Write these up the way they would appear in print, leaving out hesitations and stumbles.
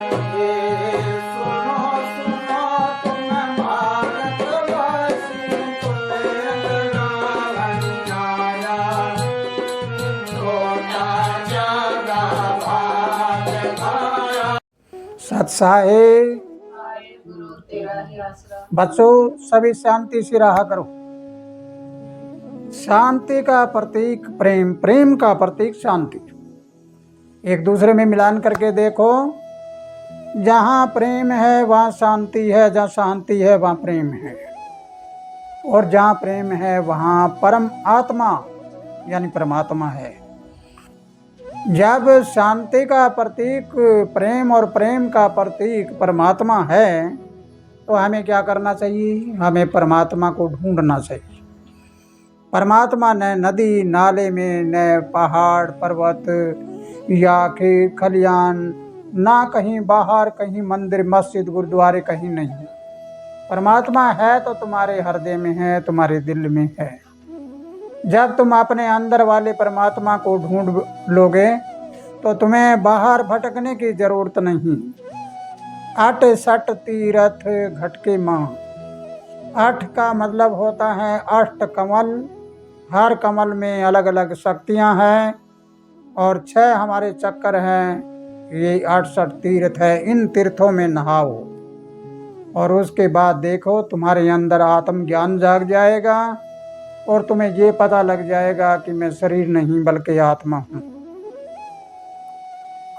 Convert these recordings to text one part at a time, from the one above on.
सत्साहे बच्चों, सभी शांति से रहा करो। शांति का प्रतीक प्रेम, प्रेम का प्रतीक शांति। एक दूसरे में मिलान करके देखो, जहाँ प्रेम है वहाँ शांति है, जहाँ शांति है वहाँ प्रेम है, और जहाँ प्रेम है वहाँ परम आत्मा यानी परमात्मा है। जब शांति का प्रतीक प्रेम और प्रेम का प्रतीक परमात्मा है तो हमें क्या करना चाहिए? हमें परमात्मा को ढूंढना चाहिए। परमात्मा न नदी नाले में, न पहाड़ पर्वत या खेत खलियान, ना कहीं बाहर, कहीं मंदिर मस्जिद गुरुद्वारे, कहीं नहीं। परमात्मा है तो तुम्हारे हृदय में है, तुम्हारे दिल में है। जब तुम अपने अंदर वाले परमात्मा को ढूंढ लोगे तो तुम्हें बाहर भटकने की जरूरत नहीं। अट सट तीरथ घटके माँ। अठ का मतलब होता है अष्ट कमल, हर कमल में अलग अलग शक्तियाँ हैं, और 6 हमारे चक्कर हैं। ये 68 तीर्थ है। इन तीर्थों में नहाओ और उसके बाद देखो तुम्हारे अंदर आत्मज्ञान जाग जाएगा और तुम्हें ये पता लग जाएगा कि मैं शरीर नहीं बल्कि आत्मा हूँ।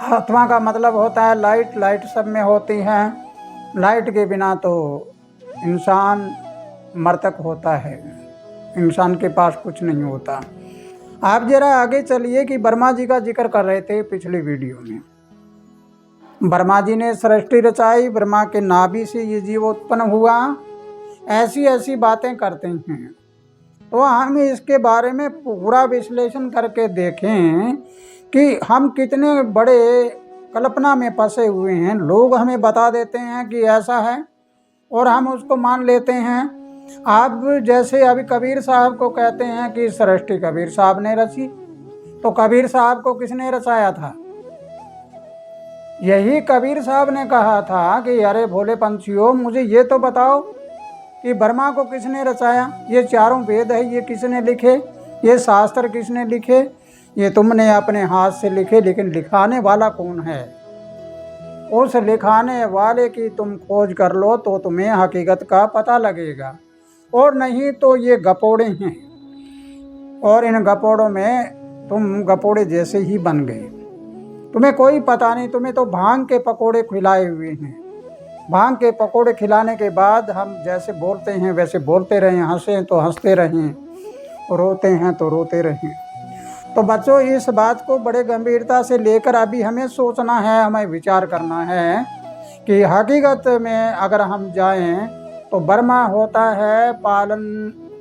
आत्मा का मतलब होता है लाइट। लाइट सब में होती है। लाइट के बिना तो इंसान मृतक होता है, इंसान के पास कुछ नहीं होता। आप जरा आगे चलिए कि ब्रह्मा जी का जिक्र कर रहे थे पिछली वीडियो में। ब्रह्मा जी ने सृष्टि रचाई, ब्रह्मा के नाभि से ये जीव उत्पन्न हुआ। ऐसी ऐसी बातें करते हैं। तो हम इसके बारे में पूरा विश्लेषण करके देखें कि हम कितने बड़े कल्पना में फंसे हुए हैं। लोग हमें बता देते हैं कि ऐसा है और हम उसको मान लेते हैं। आप जैसे अभी कबीर साहब को कहते हैं कि सृष्टि कबीर साहब ने रची, तो कबीर साहब को किसने रचाया था? यही कबीर साहब ने कहा था कि अरे भोले पंछियों, मुझे ये तो बताओ कि ब्रह्मा को किसने रचाया? ये चारों वेद है, ये किसने लिखे? ये शास्त्र किसने लिखे? ये तुमने अपने हाथ से लिखे, लेकिन लिखाने वाला कौन है? उस लिखाने वाले की तुम खोज कर लो तो तुम्हें हकीकत का पता लगेगा, और नहीं तो ये गपोड़े हैं, और इन गपोड़ों में तुम गपोड़े जैसे ही बन गए। तुम्हें कोई पता नहीं। तुम्हें तो भांग के पकोड़े खिलाए हुए हैं। भांग के पकोड़े खिलाने के बाद हम जैसे बोलते हैं वैसे बोलते रहें, हंसें तो हंसते रहें, रोते हैं तो रोते रहें। तो बच्चों, इस बात को बड़े गंभीरता से लेकर अभी हमें सोचना है, हमें विचार करना है कि हकीकत में अगर हम जाएं तो ब्रह्मा होता है पालन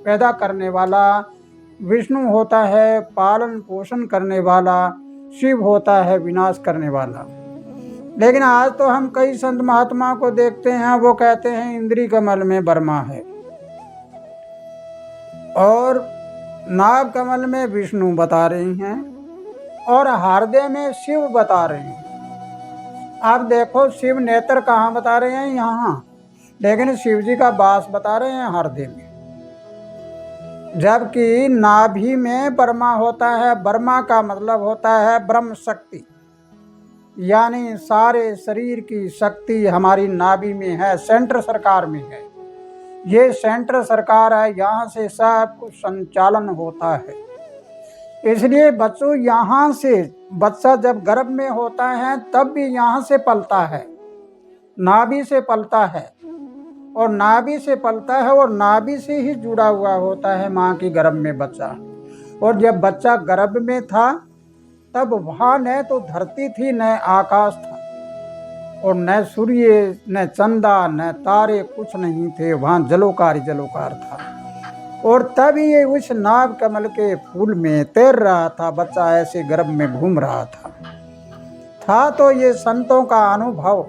पैदा करने वाला, विष्णु होता है पालन पोषण करने वाला, शिव होता है विनाश करने वाला। लेकिन आज तो हम कई संत महात्मा को देखते हैं, वो कहते हैं इंद्री कमल में ब्रह्मा है और नाभ कमल में विष्णु बता रही हैं और हृदय में शिव बता रहे हैं। आप देखो, शिव नेत्र कहाँ बता रहे हैं? यहाँ। लेकिन शिव जी का वास बता रहे हैं हृदय में, जबकि नाभि में ब्रह्मा होता है। ब्रह्मा का मतलब होता है ब्रह्म शक्ति, यानी सारे शरीर की शक्ति हमारी नाभि में है, सेंटर सरकार में है। ये सेंटर सरकार है, यहाँ से सब कुछ संचालन होता है। इसलिए बच्चों, यहाँ से बच्चा जब गर्भ में होता है तब भी यहाँ से पलता है, नाभि से पलता है, और नाभि से पलता है और नाभि से ही जुड़ा हुआ होता है माँ की गर्भ में बच्चा। और जब बच्चा गर्भ में था तब वहाँ न तो धरती थी न आकाश था, और न सूर्य न चंदा न तारे, कुछ नहीं थे। वहाँ जलोकार जलोकार था। और तब ये उस नाभ कमल के फूल में तैर रहा था बच्चा, ऐसे गर्भ में घूम रहा था। तो ये संतों का अनुभव,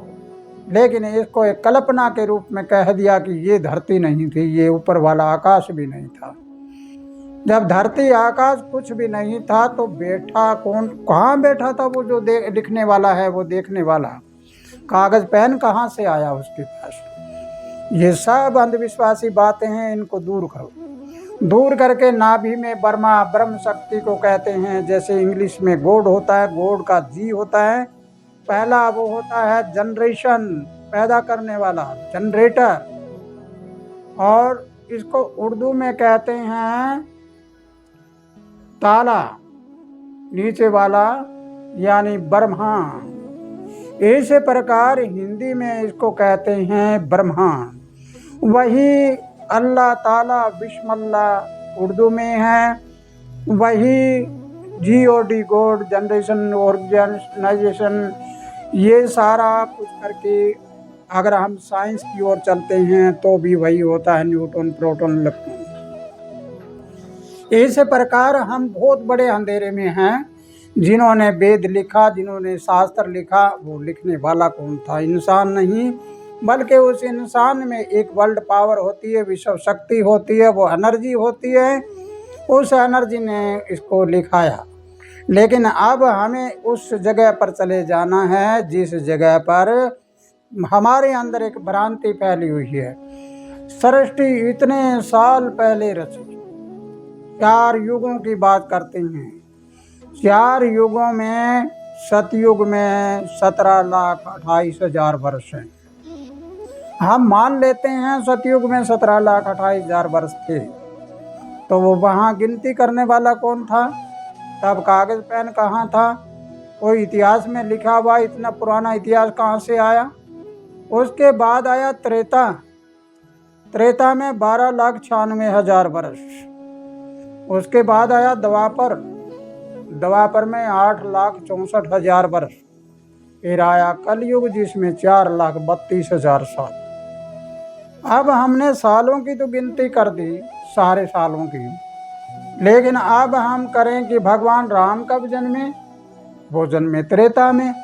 लेकिन इसको एक कल्पना के रूप में कह दिया कि ये धरती नहीं थी, ये ऊपर वाला आकाश भी नहीं था। जब धरती आकाश कुछ भी नहीं था तो बैठा कौन? कहाँ बैठा था? वो जो लिखने वाला है, वो देखने वाला। कागज पेन कहाँ से आया उसके पास। ये सब अंधविश्वासी बातें हैं, इनको दूर करो। दूर करके नाभि में ब्रह्मा ब्रह्म शक्ति को कहते हैं। जैसे इंग्लिश में गॉड होता है, गॉड का जी होता है, पहला वो होता है जनरेशन, पैदा करने वाला, जनरेटर। और इसको उर्दू में कहते हैं ताला, नीचे वाला यानी ब्रह्मा। इस प्रकार हिंदी में इसको कहते हैं ब्रह्मांड। वही अल्लाह ताला बिस्मिल्लाह उर्दू में है, वही GOD गॉड, जनरेशन, ऑर्गेनाइजेशन, ये सारा कुछ करके अगर हम साइंस की ओर चलते हैं तो भी वही होता है, न्यूटन, प्रोटॉन, इलेक्ट्रॉन। इस प्रकार हम बहुत बड़े अंधेरे में हैं। जिन्होंने वेद लिखा, जिन्होंने शास्त्र लिखा, वो लिखने वाला कौन था? इंसान नहीं, बल्कि उस इंसान में एक वर्ल्ड पावर होती है, विश्व शक्ति होती है, वो एनर्जी होती है। उस एनर्जी ने इसको लिखाया। लेकिन अब हमें उस जगह पर चले जाना है जिस जगह पर हमारे अंदर एक भ्रांति फैली हुई है। सृष्टि इतने साल पहले रची, 4 युगों की बात करते हैं। 4 युगों में सतयुग में 17,28,000 वर्ष हैं। हम मान लेते हैं सतयुग में 17,28,000 वर्ष थे, तो वो वहाँ गिनती करने वाला कौन था? तब कागज पेन कहाँ था? कोई इतिहास में लिखा हुआ इतना पुराना इतिहास कहाँ से आया? उसके बाद आया त्रेता। त्रेता में 12,96,000 वर्ष। उसके बाद आया द्वापर। द्वापर में 8,64,000 वर्ष। फिर आया कलयुग जिसमें 4,32,000 साल। अब हमने सालों की तो गिनती कर दी, सारे सालों की, लेकिन अब हम करें कि भगवान राम कब जन्मे? वो जन्मे त्रेता में।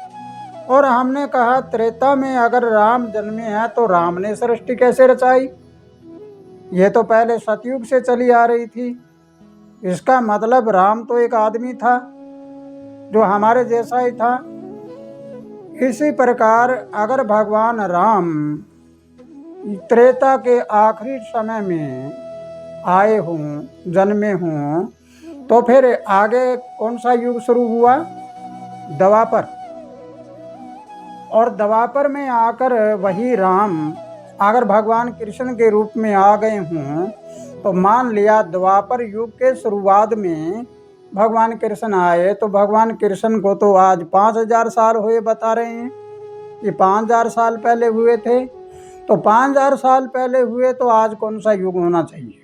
और हमने कहा त्रेता में अगर राम जन्मे हैं तो राम ने सृष्टि कैसे रचाई? ये तो पहले सतयुग से चली आ रही थी। इसका मतलब राम तो एक आदमी था जो हमारे जैसा ही था। इसी प्रकार अगर भगवान राम त्रेता के आखिरी समय में आए हों, जन्मे हों, तो फिर आगे कौन सा युग शुरू हुआ? द्वापर। और द्वापर में आकर वही राम अगर भगवान कृष्ण के रूप में आ गए हों, तो मान लिया द्वापर युग के शुरुआत में भगवान कृष्ण आए, तो भगवान कृष्ण को तो आज 5,000 साल हुए बता रहे हैं। ये 5,000 साल पहले हुए थे, तो 5,000 साल पहले हुए तो आज कौन सा युग होना चाहिए?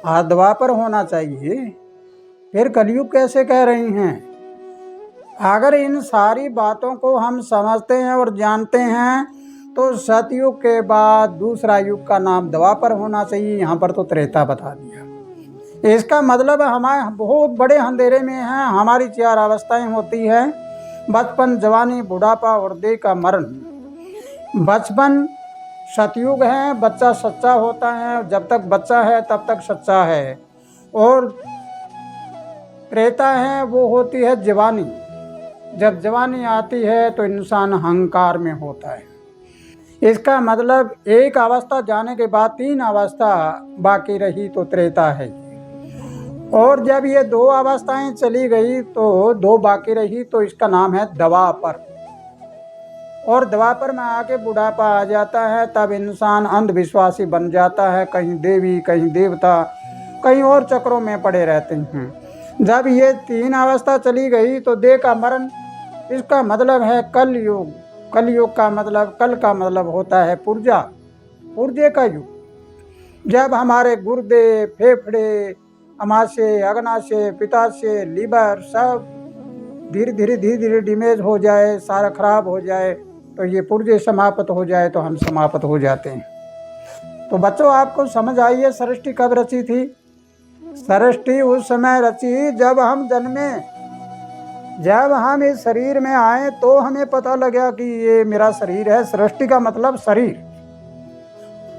आज द्वापर होना चाहिए। फिर कलयुग कैसे कह रही हैं? अगर इन सारी बातों को हम समझते हैं और जानते हैं तो सतयुग के बाद दूसरा युग का नाम द्वापर होना चाहिए। यहाँ पर तो त्रेता बता दिया। इसका मतलब हमारे बहुत बड़े अंधेरे में हैं। हमारी 4 अवस्थाएं होती हैं: बचपन, जवानी, बुढ़ापा और देह का मरण। बचपन सतयुग है, बच्चा सच्चा होता है, जब तक बच्चा है तब तक सच्चा है। और त्रेता है वो होती है जवानी। जब जवानी आती है तो इंसान अहंकार में होता है। इसका मतलब एक अवस्था जाने के बाद 3 अवस्था बाकी रही तो त्रेता है। और जब ये 2 अवस्थाएं चली गई तो 2 बाकी रही, तो इसका नाम है द्वापर। और द्वापर में आके बुढ़ापा आ जाता है, तब इंसान अंधविश्वासी बन जाता है। कहीं देवी, कहीं देवता, कहीं और चक्रों में पड़े रहते हैं। जब ये 3 अवस्था चली गई तो देह का मरण। इसका मतलब है कलयुग। कलयुग का मतलब, कल का मतलब होता है पुर्जा, पुर्जे का युग। जब हमारे गुर्दे, फेफड़े, अमाशय, अग्नाशय, पित्ताशय, लीवर सब धीरे धीरे डैमेज हो जाए, सारा खराब हो जाए, तो ये पुर्जे समाप्त हो जाए तो हम समाप्त हो जाते हैं। तो बच्चों, आपको समझ आई है सृष्टि कब रची थी? सृष्टि उस समय रची जब हम जन्मे। जब हम इस शरीर में आए तो हमें पता लगा कि ये मेरा शरीर है। सृष्टि का मतलब शरीर।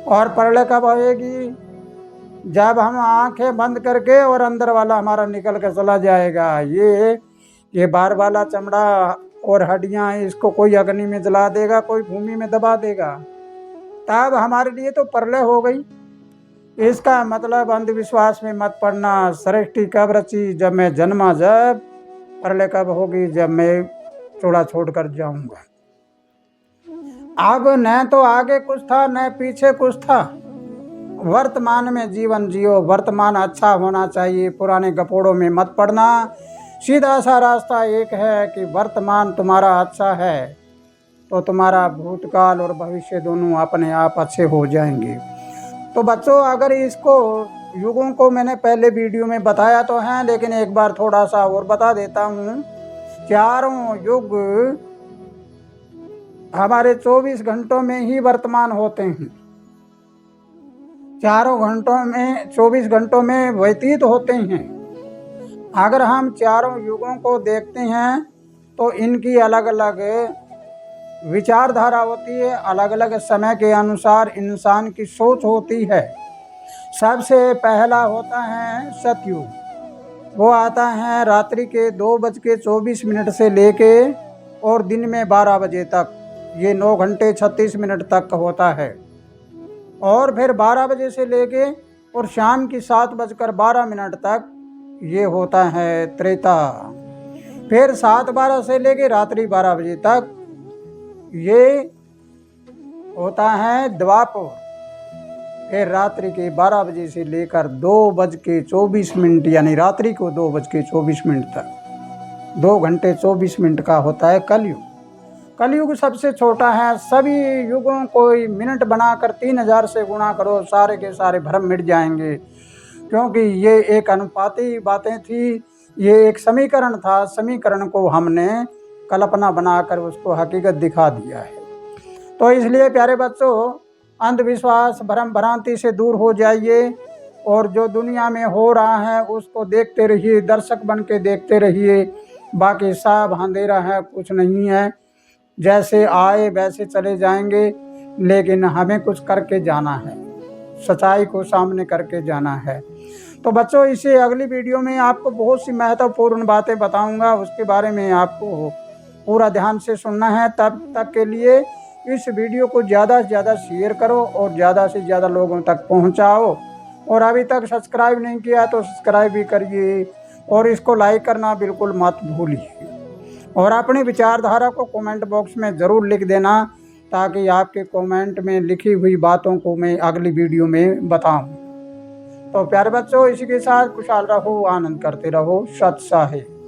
और प्रलय कब होएगी? जब हम आंखें बंद करके और अंदर वाला हमारा निकल कर चला जाएगा। ये बाहर वाला चमड़ा और हड्डियां, इसको कोई अग्नि में जला देगा, कोई भूमि में दबा देगा, तब हमारे लिए तो प्रलय हो गई। इसका मतलब अंधविश्वास में मत पड़ना। सृष्टि कब रची? जब मैं जन्मा। जब प्रलय कब होगी? जब मैं चोड़ा छोड़कर जाऊंगा। अब न तो आगे कुछ था न पीछे कुछ था। वर्तमान में जीवन जियो। वर्तमान अच्छा होना चाहिए। पुराने गपोड़ों में मत पड़ना। सीधा सा रास्ता एक है कि वर्तमान तुम्हारा अच्छा है तो तुम्हारा भूतकाल और भविष्य दोनों अपने आप अच्छे हो जाएंगे। तो बच्चों, अगर इसको युगों को मैंने पहले वीडियो में बताया तो है, लेकिन एक बार थोड़ा सा और बता देता हूँ। चारों युग हमारे 24 घंटों में ही वर्तमान होते हैं। चारों घंटों में 24 घंटों में व्यतीत होते हैं। अगर हम चारों युगों को देखते हैं तो इनकी अलग अलग विचारधारा होती है, अलग अलग समय के अनुसार इंसान की सोच होती है। सबसे पहला होता है सतयुग। वो आता है रात्रि के 2:24 से लेके और दिन में 12 बजे तक। ये 9 घंटे 36 मिनट तक होता है। और फिर 12 बजे से लेके और शाम की 7:12 तक ये होता है त्रेता। फिर 7:12 से लेके रात्रि 12 बजे तक ये होता है द्वापर। फिर रात्रि के 12 बजे से लेकर 2:24 यानी रात्रि को 2:24 तक 2 घंटे 24 मिनट का होता है कलयुग। कलयुग सबसे छोटा है। सभी युगों को मिनट बनाकर 3000 से गुणा करो, सारे के सारे भ्रम मिट जाएंगे। क्योंकि ये एक अनुपाती बातें थी, ये एक समीकरण था। समीकरण को हमने कल्पना बनाकर उसको हकीकत दिखा दिया है। तो इसलिए प्यारे बच्चों, अंधविश्वास भ्रम भ्रांति से दूर हो जाइए और जो दुनिया में हो रहा है उसको देखते रहिए, दर्शक बन के देखते रहिए। बाकी सब अंधेरा है, कुछ नहीं है। जैसे आए वैसे चले जाएंगे, लेकिन हमें कुछ करके जाना है, सच्चाई को सामने करके जाना है। तो बच्चों, इसे अगली वीडियो में आपको बहुत सी महत्वपूर्ण बातें बताऊंगा, उसके बारे में आपको पूरा ध्यान से सुनना है। तब तक के लिए इस वीडियो को ज़्यादा से ज़्यादा शेयर करो और ज़्यादा से ज़्यादा लोगों तक पहुंचाओ। और अभी तक सब्सक्राइब नहीं किया तो सब्सक्राइब भी करिए और इसको लाइक करना बिल्कुल मत भूलिए। और अपनी विचारधारा को कमेंट बॉक्स में ज़रूर लिख देना, ताकि आपके कमेंट में लिखी हुई बातों को मैं अगली वीडियो में बताऊं। तो प्यारे बच्चों, इसी के साथ खुशहाल रहो, आनंद करते रहो। सत साहिब।